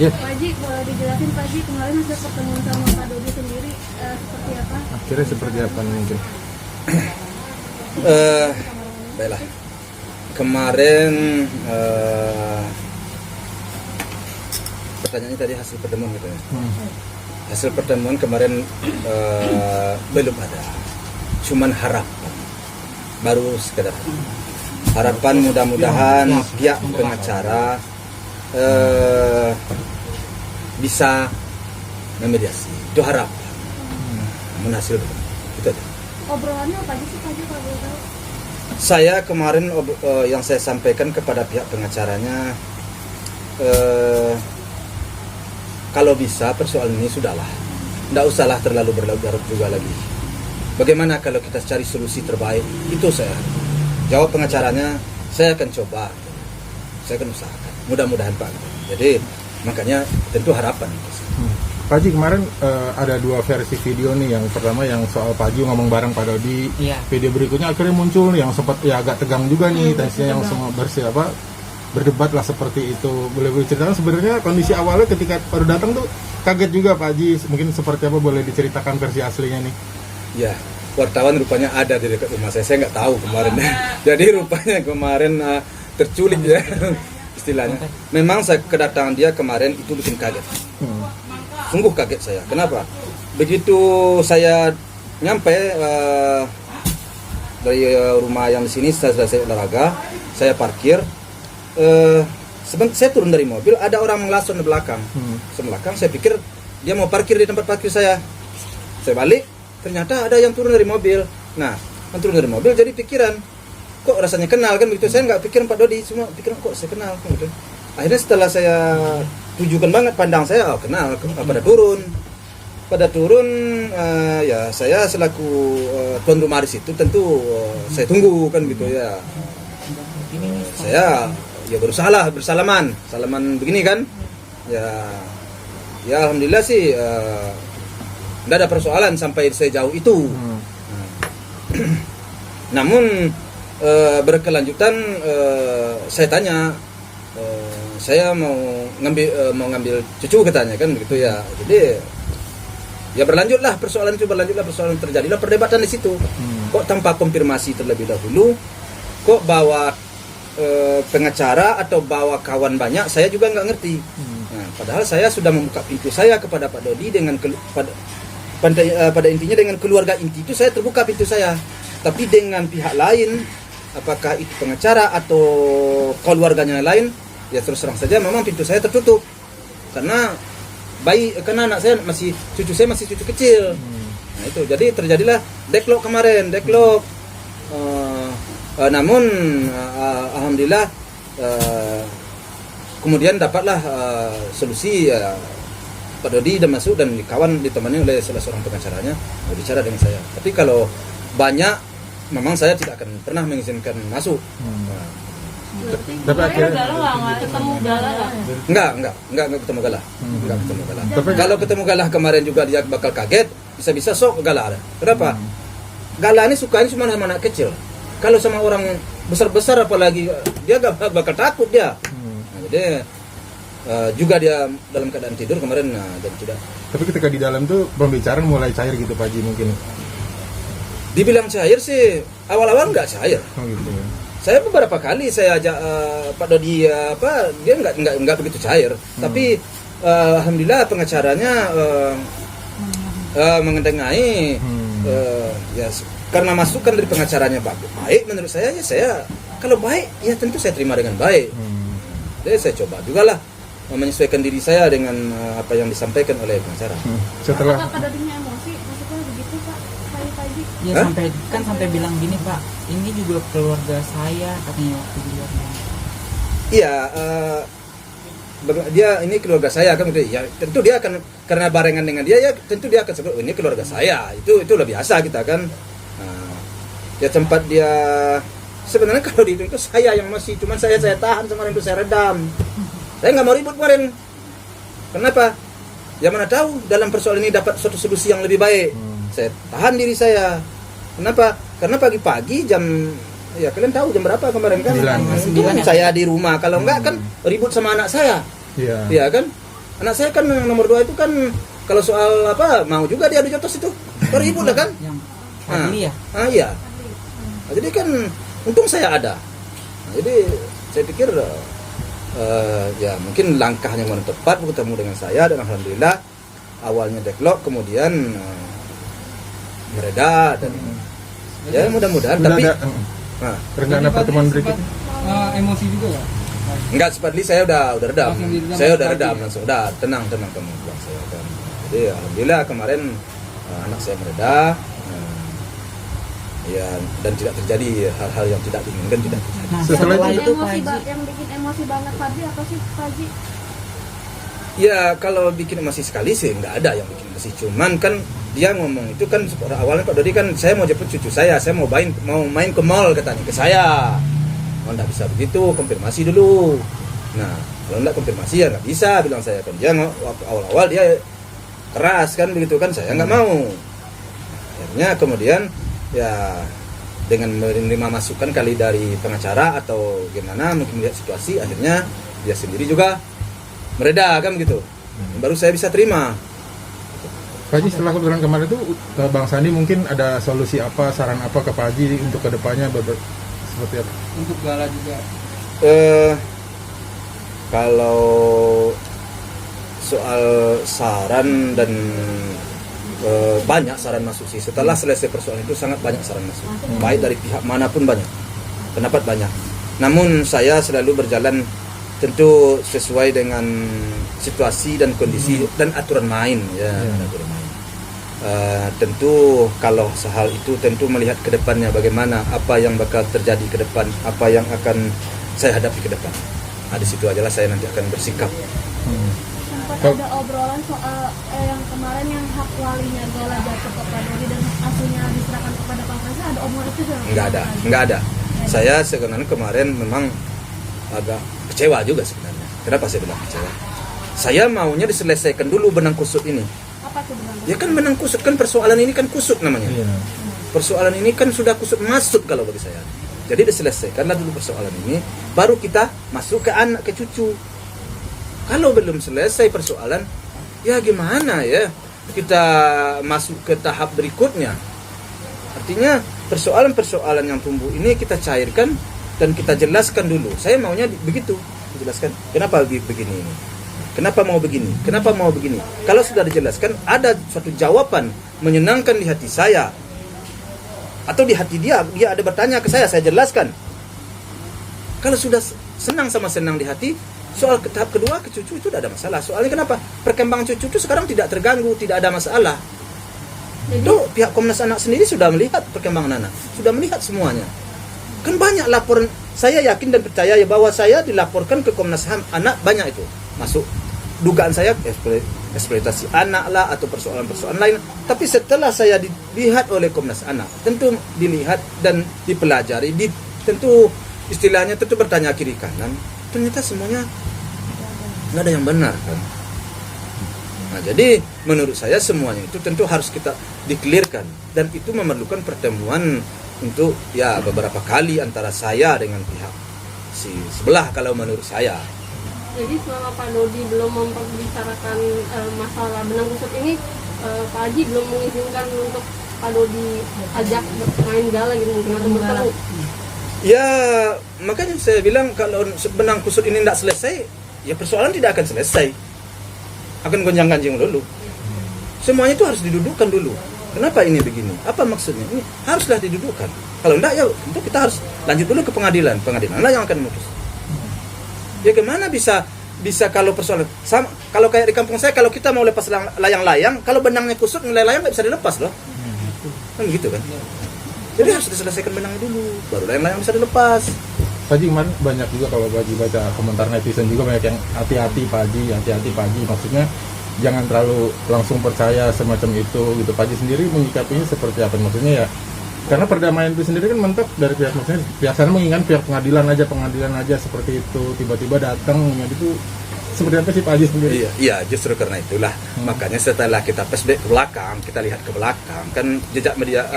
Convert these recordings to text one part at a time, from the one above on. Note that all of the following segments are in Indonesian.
Ya. Pak Haji, boleh dijelasin Pak Haji kemarin hasil pertemuan sama Pak Dodi sendiri seperti apa? Akhirnya seperti apa mungkin? Baiklah. Kemarin pertanyaannya tadi hasil pertemuan gitu ya. Hasil pertemuan kemarin belum ada. Cuman harapan. Baru sekedar harapan mudah-mudahan pihak pengacara bisa memediasi. Itu harapan. Namun hasil itu aja. Obrolannya apa aja sih Pak Haji kalau boleh tahu? Saya kemarin yang saya sampaikan kepada pihak pengacaranya, kalau bisa persoalan ini sudahlah, tidak usahlah terlalu berlarut juga lagi. Bagaimana kalau kita cari solusi terbaik? Itu saya jawab pengacaranya. Saya akan coba, saya akan usahakan. Mudah-mudahan Pak. Jadi makanya tentu harapan. Pak Haji, kemarin ada dua versi video nih. Yang pertama yang soal Pak Haji ngomong bareng Pak Dodi. Iya. Video berikutnya akhirnya muncul yang sempat ya agak tegang juga nih, tensinya yang semua berdebat lah seperti itu. Boleh diceritakan sebenarnya kondisi awalnya ketika baru datang tuh kaget juga Pak Haji. Mungkin seperti apa, boleh diceritakan versi aslinya nih? Ya, wartawan rupanya ada di dekat rumah saya nggak tahu kemarin. Jadi rupanya kemarin terculik ya istilahnya. Memang saya kedatangan dia kemarin itu bikin kaget. Sungguh kaget saya. Kenapa? Begitu saya nyampe dari rumah yang di sini, saya selesai olahraga, saya parkir. Saya turun dari mobil, ada orang melason di belakang. Sebelakang, saya pikir dia mau parkir di tempat parkir saya. Saya balik, ternyata ada yang turun dari mobil. Nah, yang turun dari mobil jadi pikiran, kok rasanya kenal kan begitu. Saya nggak pikirin Pak Dodi, cuma pikiran kok saya kenal kan gitu. Akhirnya setelah saya tujukan banget pandang saya, kenal, pada turun ya saya selaku tuan rumah di situ tentu saya tunggu kan gitu ya. Saya ya berusaha salaman begini kan. Ya alhamdulillah sih tidak ada persoalan sampai sejauh itu. Namun berkelanjutan saya tanya, saya mau ngambil cucu katanya kan begitu ya. Jadi ya berlanjutlah persoalan terjadilah perdebatan di situ. Kok tanpa konfirmasi terlebih dahulu, kok bawa pengacara atau bawa kawan banyak, saya juga nggak ngerti. Nah, padahal saya sudah membuka pintu saya kepada Pak Dodi dengan pada intinya dengan keluarga inti itu saya terbuka pintu saya. Tapi dengan pihak lain, apakah itu pengacara atau keluarganya lain, ya terus terang saja memang pintu saya tertutup. Karena anak saya cucu saya masih cucu kecil. Nah itu, jadi terjadilah deadlock kemarin, namun alhamdulillah kemudian dapatlah solusi. Pak Dodi dan masuk dan kawan ditemani oleh salah seorang pengacaranya bicara dengan saya. Tapi kalau banyak, memang saya tidak akan pernah mengizinkan masuk. Tapi akhirnya ketemu Galah lah. Enggak ketemu Galah. Kalau ketemu Galah kemarin juga dia bakal kaget, bisa-bisa sok Galah ada. Kenapa? Galah ini sukanya cuma sama anak kecil. Kalau sama orang besar-besar apalagi dia gak bakal takut dia. Nah, jadi juga dia dalam keadaan tidur kemarin dan tidak. Tapi ketika di dalam tuh pembicaraan mulai cair gitu Pak Haji mungkin. Dibilang cair sih awal-awal nggak cair. Oh gitu ya. Saya beberapa kali saya ajak Pak Dodi dia nggak begitu cair. Tapi alhamdulillah pengacaranya mengendengai ya karena masukan dari pengacaranya baik menurut saya, ya saya kalau baik ya tentu saya terima dengan baik. Jadi saya coba juga lah menyesuaikan diri saya dengan apa yang disampaikan oleh pengacara. Setelah Apakah Pak Dodinya emosi? Maksudnya begitu Pak Haji? Ya sampai bilang gini Pak, ini juga keluarga saya katanya waktu di luar. Iya, dia ini keluarga saya kan, ya tentu dia akan karena barengan dengan dia ya tentu dia akan sebut ini keluarga saya. Itu udah biasa kita kan. Ya tempat dia sebenarnya kalau di itu saya yang masih cuman saya tahan kemarin itu saya redam. Saya nggak mau ribut kemarin. Kenapa? Ya mana tahu dalam persoalan ini dapat suatu solusi yang lebih baik. Saya tahan diri saya. Kenapa? Karena pagi-pagi jam Ya kalian tahu jam berapa kemarin kan? 9. Itu kan saya di rumah. Kalau enggak kan ribut sama anak saya. Iya. Iya kan? Anak saya kan yang nomor 2 itu kan kalau soal apa mau juga dia adu jotos itu. Ribut lah kan? Yang Fadli ya? Iya. Nah, jadi kan untung saya ada. Nah, jadi saya pikir ya mungkin langkahnya yang tepat bertemu dengan saya dan alhamdulillah awalnya deadlock kemudian mereda dan ya mudah-mudahan Sudah tapi ada nah, rencana pertemuan berikutnya. Emosi juga ya? enggak seperti saya udah redam. Langsung diredam Saya udah pagi. redam langsung. Udah tenang kamu bilang saya kan. Jadi alhamdulillah kemarin anak saya mereda ya dan tidak terjadi hal-hal yang tidak diinginkan tidak terjadi. Nah, Setelah setelah itu- itu Pak Haji, yang bikin emosi banget Fadli apa sih Pak Haji? Ya kalau bikin emosi sekali sih nggak ada yang bikin emosi. Cuman kan dia ngomong itu kan awalnya Pak Dodi kan saya mau jemput cucu saya mau main ke mall katanya ke saya. Oh nggak bisa begitu, konfirmasi dulu. Nah kalau nggak konfirmasi ya nggak bisa bilang saya kan dia waktu awal-awal dia keras kan begitu kan saya nggak mau. Akhirnya kemudian ya dengan menerima masukan kali dari pengacara atau gimana mungkin melihat situasi akhirnya dia sendiri juga mereda kan begitu baru saya bisa terima. Pak Haji, setelah kebetulan kemarin itu Bang Sandi mungkin ada solusi apa, saran apa ke Pak Haji untuk kedepannya seperti apa? Untuk gala juga. Kalau soal saran dan banyak saran masuk sih setelah selesai persoalan itu sangat banyak saran masuk baik dari pihak manapun banyak pendapat banyak namun saya selalu berjalan tentu sesuai dengan situasi dan kondisi dan aturan main ya aturan main. Tentu kalau hal itu tentu melihat ke depannya bagaimana apa yang bakal terjadi ke depan apa yang akan saya hadapi ke depan. Di situ ajalah saya nanti akan bersikap. Sempat ada obrolan soal yang kemarin yang hak walinya Gala jatuh ke Pak Dodi dan asuhnya diserahkan kepada Pak Presiden, ada omongan itu juga? Enggak ada. Saya sebenarnya kemarin memang agak kecewa juga sebenarnya. Kenapa saya bilang kecewa? Saya maunya diselesaikan dulu benang kusut ini. Apa itu benar? Ya kan benang kusut kan persoalan ini kan kusut namanya. Iya. Persoalan ini kan sudah kusut masuk kalau bagi saya. Jadi diselesaikanlah dulu persoalan ini, baru kita masuk ke anak ke cucu. Kalau belum selesai persoalan, ya gimana ya kita masuk ke tahap berikutnya. Artinya persoalan-persoalan yang tumbuh ini kita cairkan dan kita jelaskan dulu. Saya maunya begitu, dijelaskan. Kenapa begini ini? Kenapa mau begini? Kenapa mau begini? Kalau sudah dijelaskan, ada suatu jawaban menyenangkan di hati saya atau di hati dia ada bertanya ke saya jelaskan. Kalau sudah senang sama senang di hati, soal tahap kedua ke cucu itu tidak ada masalah. Soalnya kenapa? Perkembangan cucu itu sekarang tidak terganggu, tidak ada masalah. Itu pihak Komnas Anak sendiri sudah melihat perkembangan anak, sudah melihat semuanya. Kan banyak laporan, saya yakin dan percaya ya bahwa saya dilaporkan ke Komnas HAM anak banyak itu masuk. Dugaan saya eksploitasi anak lah atau persoalan-persoalan lain. Tapi setelah saya dilihat oleh Komnas Anak, tentu dilihat dan dipelajari, tentu istilahnya tentu bertanya kiri kanan. Ternyata semuanya nggak ada yang benar kan. Nah jadi menurut saya semuanya itu tentu harus kita dikelirkan dan itu memerlukan pertemuan untuk ya beberapa kali antara saya dengan pihak si sebelah kalau menurut saya. Jadi selama Pak Dodi belum membicarakan masalah benang kusut ini, Pak Haji belum mengizinkan untuk Pak Dodi ajak main gala gitu mungkin atau bertemu. Ya makanya saya bilang kalau benang kusut ini tidak selesai, ya persoalan tidak akan selesai, akan gonjang-ganjing dulu. Semuanya itu harus didudukkan dulu. Kenapa ini begini? Apa maksudnya? Ini haruslah didudukkan. Kalau tidak ya tentu kita harus lanjut dulu ke pengadilan. Pengadilanlah yang akan memutus. Ya gimana bisa kalau persoalan sama, kalau kayak di kampung saya kalau kita mau lepas layang-layang, kalau benangnya kusut nilai layang nggak bisa dilepas loh. Kan begitu kan? Jadi harus diselesaikan benangnya dulu, baru layang-layang bisa dilepas. Tadi kemarin banyak juga kalau Pak Haji baca komentar netizen juga banyak yang hati-hati Pak Haji, maksudnya jangan terlalu langsung percaya semacam itu gitu. Pak Haji sendiri menyikapinya seperti apa? Maksudnya ya karena perdamaian itu sendiri kan mentok dari pihak maksudnya biasanya mengingat pihak pengadilan aja seperti itu tiba-tiba datang itu seperti apa sih Pak Haji sendiri? Iya, justru karena itulah makanya setelah kita flashback ke belakang, kita lihat ke belakang kan jejak media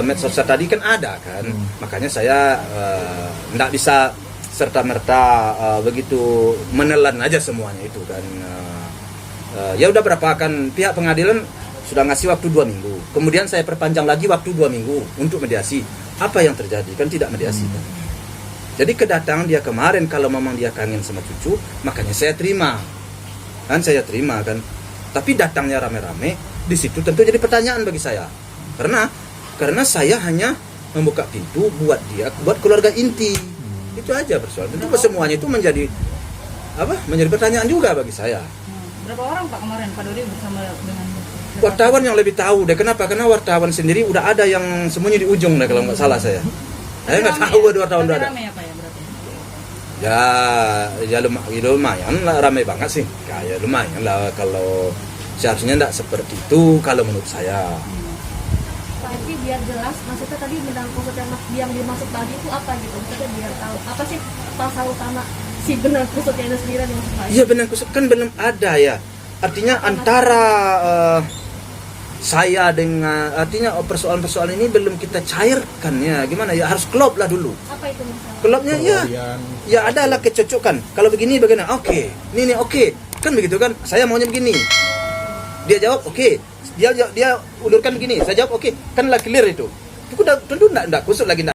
medsos tadi kan ada kan, makanya saya nggak bisa serta-merta begitu menelan aja semuanya itu kan. Ya udah berapa kan pihak pengadilan sudah ngasih waktu 2 minggu, kemudian saya perpanjang lagi waktu 2 minggu untuk mediasi. Apa yang terjadi? Kan tidak mediasi kan. Jadi kedatangan dia kemarin kalau memang dia kangen sama cucu, makanya saya terima kan, tapi datangnya rame-rame di situ tentu jadi pertanyaan bagi saya, karena saya hanya membuka pintu buat keluarga inti, itu aja persoalan. Tentu semuanya itu menjadi pertanyaan juga bagi saya. Berapa orang Pak kemarin Pak Dodi bersama dengan Wartawan yang lebih tahu deh, kenapa? Karena wartawan sendiri udah ada yang sembunyi di ujung deh kalau nggak salah saya nggak tahu ada wartawan udah ada. Rame ya Pak ya berarti? Ya lumayan lah, ramai banget sih. Kayak lumayan lah, kalau seharusnya enggak seperti itu kalau menurut saya. Pak Edi biar jelas, maksudnya tadi bidang kusut yang dimaksud tadi itu apa gitu? Maksudnya biar tahu apa sih pasal utama si benang kusut yang sendiri yang maksud Pak Edi? Iya, benang kusut kan belum ada ya. Artinya antara saya dengan persoalan-persoalan ini belum kita cairkan ya. Gimana ya, harus klop lah dulu. Apa itu misalnya? Klopnya ya adalah kecocokan. Kalau begini bagaimana? Oke. Ini oke. Kan begitu kan? Saya maunya begini. Dia jawab oke. Dia ulurkan begini. Saya jawab oke. Kan lah clear itu. Itu udah tentu enggak kusut lagi.